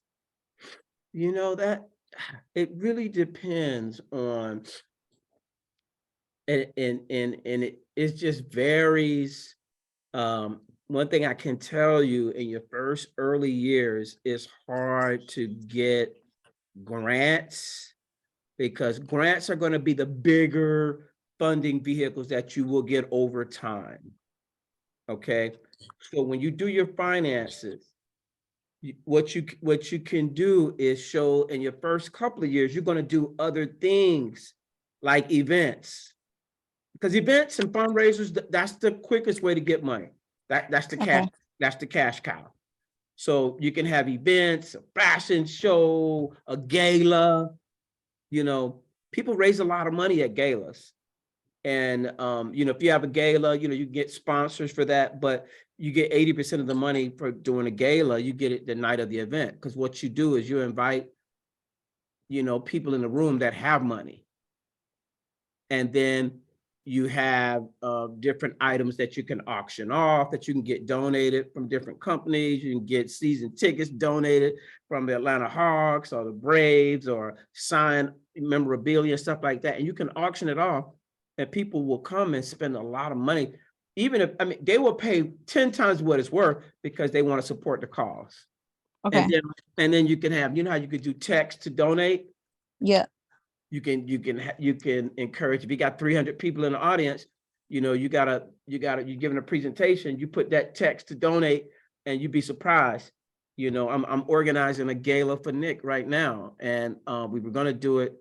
You know, that it really depends on, and it just varies One thing I can tell you in your first early years, it's hard to get grants because grants are going to be the bigger funding vehicles that you will get over time. Okay, so when you do your finances, what you can do is show in your first couple of years, you're going to do other things like events, because events and fundraisers, that's the quickest way to get money. That's the cash, that's the cash cow. So you can have events, a fashion show, a gala. You know, people raise a lot of money at galas. And you know, if you have a gala, you know, you get sponsors for that, but you get 80% of the money for doing a gala, you get it the night of the event. Because what you do is you invite, you know, people in the room that have money. And then you have different items that you can auction off, that you can get donated from different companies. You can get season tickets donated from the Atlanta Hawks or the Braves, or signed memorabilia, stuff like that. And you can auction it off, and people will come and spend a lot of money. Even if, I mean, they will pay 10 times what it's worth because they want to support the cause. Okay. And then you can have, you know how you could do text to donate? Yeah. You can encourage, if you got 300 people in the audience, you know, you're giving a presentation, you put that text to donate, and you'd be surprised. You know, I'm organizing a gala for Nick right now, and we were going to do it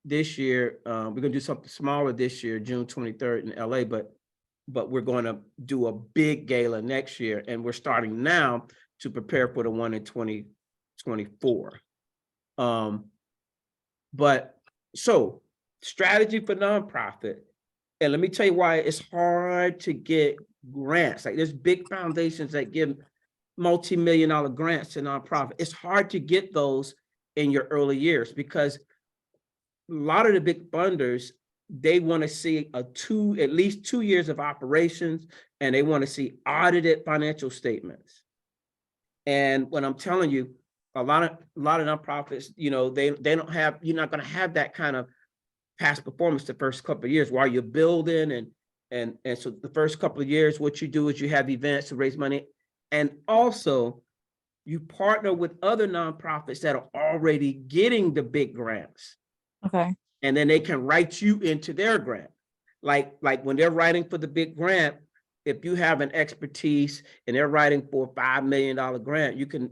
this year. We're going to do something smaller this year, June 23rd in LA, but we're going to do a big gala next year, and we're starting now to prepare for the one in 2024. But so strategy for nonprofit, and let me tell you why it's hard to get grants. Like, there's big foundations that give multi-million-dollar grants to nonprofit. It's hard to get those in your early years because a lot of the big funders, they want to see at least 2 years of operations, and they want to see audited financial statements. And when I'm telling you, a lot of nonprofits, you know, they don't have, you're not going to have that kind of past performance the first couple of years while you're building. And so the first couple of years, what you do is you have events to raise money. And also you partner with other nonprofits that are already getting the big grants. Okay. And then they can write you into their grant. Like when they're writing for the big grant, if you have an expertise and they're writing for a $5 million grant, you can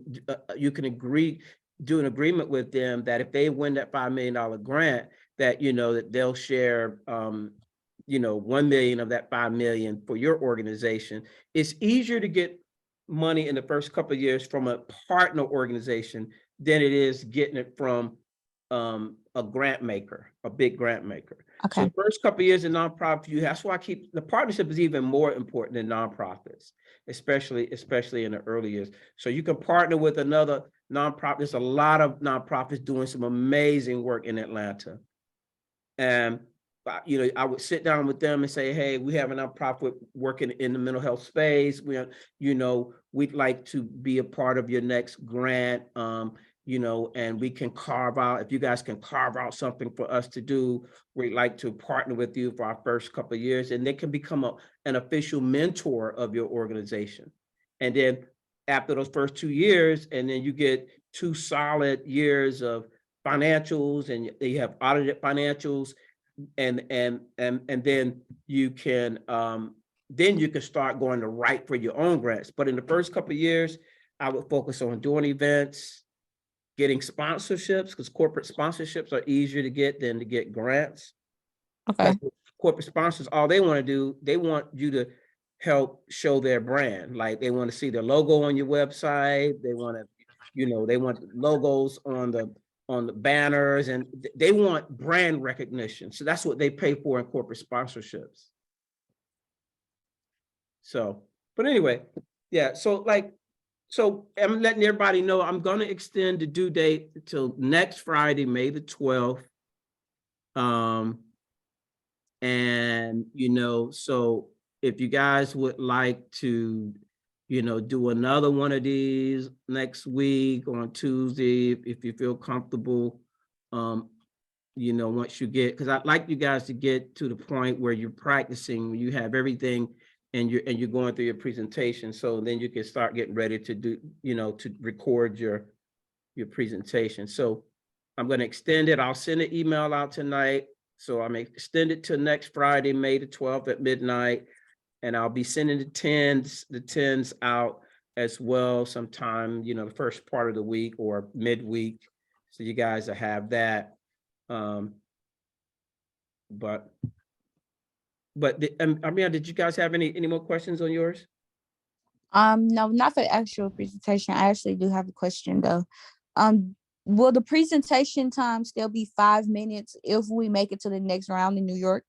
do an agreement with them that if they win that $5 million grant, that, you know, that they'll share, you know, 1 million of that 5 million for your organization. It's easier to get money in the first couple of years from a partner organization than it is getting it from a grant maker, a big grant maker. Okay. So the first couple of years in nonprofit, that's why the partnership is even more important than nonprofits, especially in the early years. So you can partner with another nonprofit. There's a lot of nonprofits doing some amazing work in Atlanta. And, you know, I would sit down with them and say, hey, we have a nonprofit working in the mental health space. You know, we'd like to be a part of your next grant. You know, and we can carve out, if you guys can carve out something for us to do, we'd like to partner with you for our first couple of years, and they can become an official mentor of your organization. And then after those first 2 years, and then you get 2 solid years of financials, and you have audited financials, and then you can start going to write for your own grants. But in the first couple of years, I would focus on doing events, getting sponsorships, because corporate sponsorships are easier to get than to get grants. Okay. Corporate sponsors, all they want to do, they want you to help show their brand. Like, they want to see their logo on your website. They want to, you know, they want logos on the banners, and they want brand recognition. So that's what they pay for in corporate sponsorships. So, but anyway, yeah. So I'm letting everybody know I'm going to extend the due date until next Friday, May the 12th. And, you know, so if you guys would like to, you know, do another one of these next week on Tuesday, if you feel comfortable, you know, once you get, because I'd like you guys to get to the point where you're practicing, you have everything and you're going through your presentation. So then you can start getting ready to do, to record your presentation. So I'm going to extend it. I'll send an email out tonight. So I'm extend it to next Friday, May the 12th at midnight. And I'll be sending the 10s out as well sometime, the first part of the week or midweek. So you guys will have that. But Amina, did you guys have any more questions on yours? No, not for the actual presentation. I actually do have a question though. Will the presentation time still be 5 minutes if we make it to the next round in New York?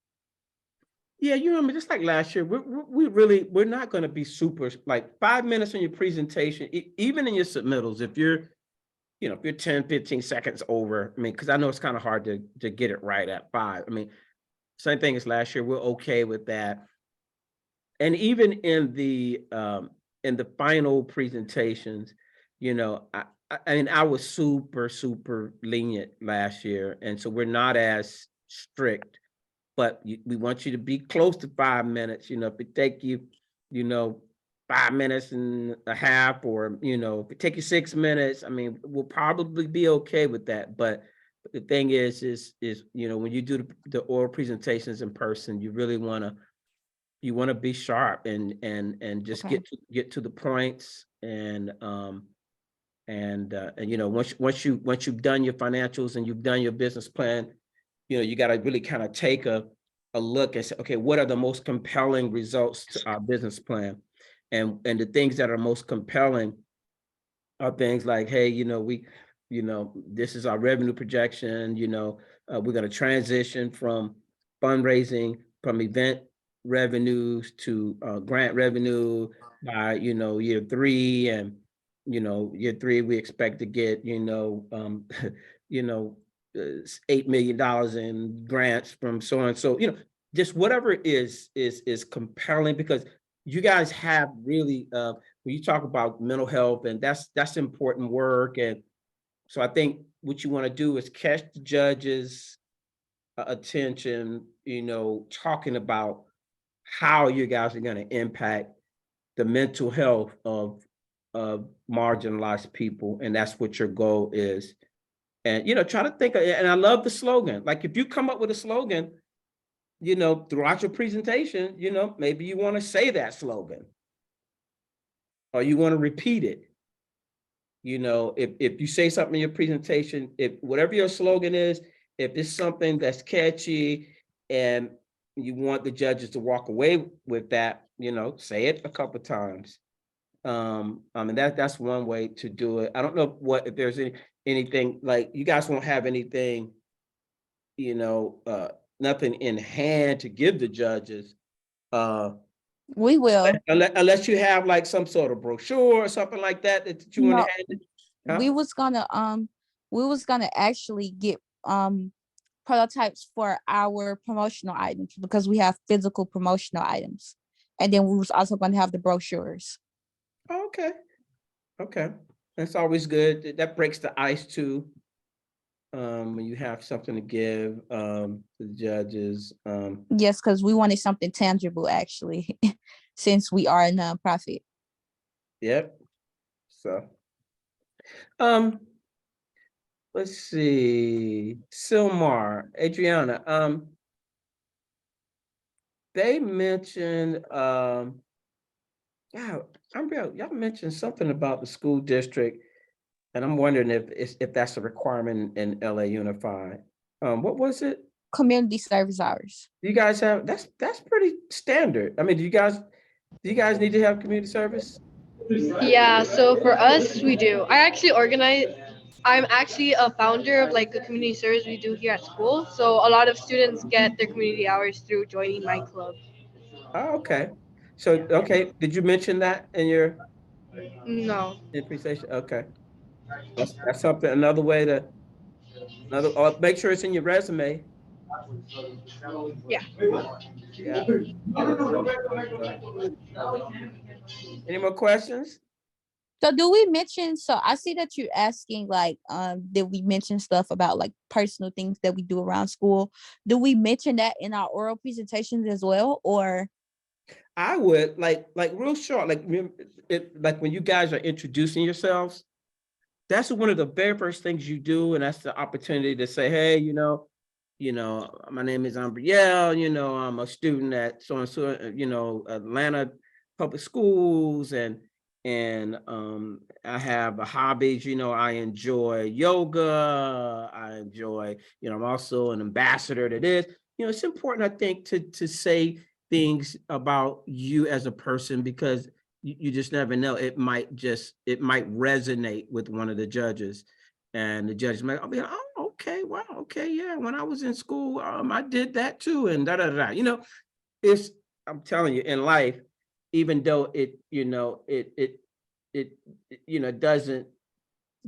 Yeah, you remember, just like last year, we're not going to be super, like 5 minutes on your presentation, even in your submittals, if you're 10, 15 seconds over, I mean, because I know it's kind of hard to get it right at 5. I mean, same thing as last year, we're okay with that. And even in the final presentations, I mean, I was super lenient last year. And so we're not as strict, but we want you to be close to 5 minutes. If it take you, 5 minutes and a half, or, if it take you 6 minutes, I mean, we'll probably be okay with that. But the thing is, when you do the oral presentations in person, you really want to be sharp and just Okay. get to the points. And once you've done your financials and you've done your business plan, you got to really kind of take a look and say, okay, what are the most compelling results to our business plan? And the things that are most compelling are things like, hey, this is our revenue projection, we're going to transition from fundraising, from event revenues to grant revenue by, year 3. And, year 3, we expect to get, $8 million in grants from so and so, just whatever is compelling, because you guys have really, when you talk about mental health, and that's important work. And so I think what you want to do is catch the judges' attention, talking about how you guys are going to impact the mental health of marginalized people. And that's what your goal is. And, try to think, and I love the slogan. Like, if you come up with a slogan, throughout your presentation, maybe you want to say that slogan, or you want to repeat it. If you say something in your presentation, if whatever your slogan is, if it's something that's catchy and you want the judges to walk away with that, say it a couple of times. I mean, that's one way to do it. I don't know if there's anything, like, you guys won't have anything, nothing in hand to give the judges. We will. Unless you have like some sort of brochure or something like that you want to hand. Huh? We was gonna actually get prototypes for our promotional items, because we have physical promotional items, and then we was also going to have the brochures. Okay, that's always good. That breaks the ice too, when you have something to give to the judges. Yes, because we wanted something tangible, actually, since we are a nonprofit. Yep. So let's see, Silmar, Adriana, they mentioned, y'all mentioned something about the school district, and I'm wondering if that's a requirement in LA Unified. What was it? Community service hours. You guys have, that's pretty standard. I mean, do you guys need to have community service? Yeah, so for us, we do. I'm actually a founder of like the community service we do here at school. So a lot of students get their community hours through joining my club. Oh, okay. So, okay, did you mention that in your No. presentation? Okay. That's something, another way to, or make sure it's in your resume. Yeah. Yeah. Any more questions? So do we mention, so I see that you're asking like, did we mention stuff about like personal things that we do around school? Do we mention that in our oral presentations as well, or? I would like real short, like like when you guys are introducing yourselves, that's one of the very first things you do, and that's the opportunity to say, hey, my name is Umbrielle, I'm a student at so and so, Atlanta Public Schools, and I have a hobbies, I enjoy yoga, I enjoy, I'm also an ambassador to this. It's important, I think, to say things about you as a person, because you just never know. It might resonate with one of the judges, and the judge might be like, oh, okay, wow, okay, yeah. When I was in school, I did that too, and da da da. I'm telling you, in life, even though it doesn't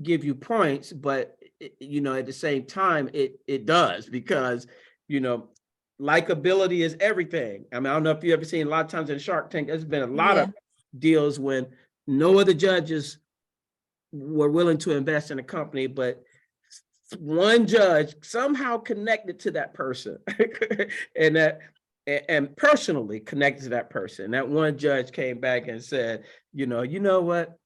give you points, but at the same time, it does, because likability is everything. I mean, I don't know if you ever seen, a lot of times in Shark Tank, there's been a lot of deals when no other judges were willing to invest in a company, but one judge somehow connected to that person and personally connected to that person. That one judge came back and said, you know what?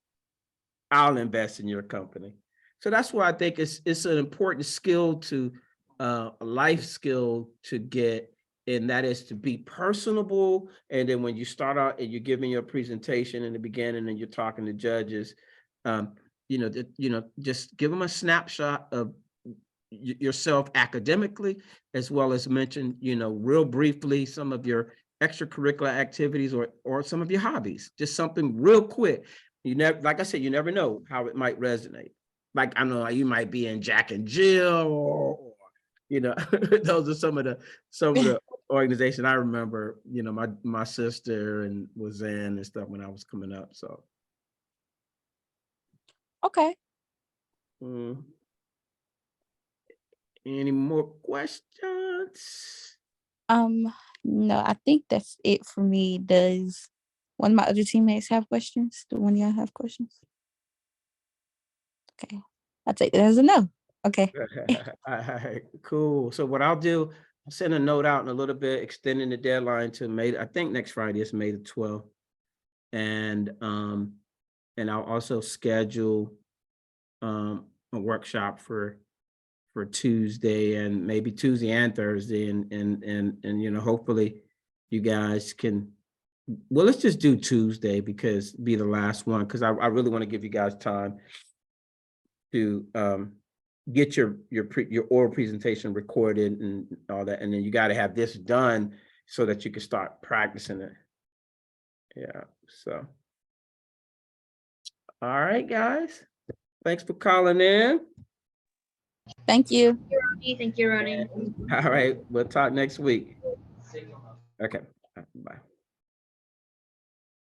I'll invest in your company. So that's why I think it's an important skill to a life skill to get, and that is to be personable. And then when you start out and you're giving your presentation in the beginning and you're talking to judges, just give them a snapshot of yourself academically, as well as mention, real briefly, some of your extracurricular activities or some of your hobbies, just something real quick. Like I said, you never know how it might resonate. Like, I know you might be in Jack and Jill, or those are some of the organizations I remember, my sister and was in and stuff when I was coming up. So. Okay. Any more questions? No, I think that's it for me. Does one of my other teammates have questions? Do one of y'all have questions? Okay. I'll take that as a no. Okay. All right, cool. So what I'll do, I'll send a note out in a little bit, extending the deadline to May. I think next Friday is May the 12th. And I'll also schedule a workshop for Tuesday, and maybe Tuesday and Thursday, and hopefully you guys can, well, let's just do Tuesday, because be the last one, because I really want to give you guys time to get your oral presentation recorded and all that, and then you got to have this done so that you can start practicing it. Yeah, so all right, guys, thanks for calling in. Thank you. Thank you, Ronnie. All right, we'll talk next week. Okay, bye.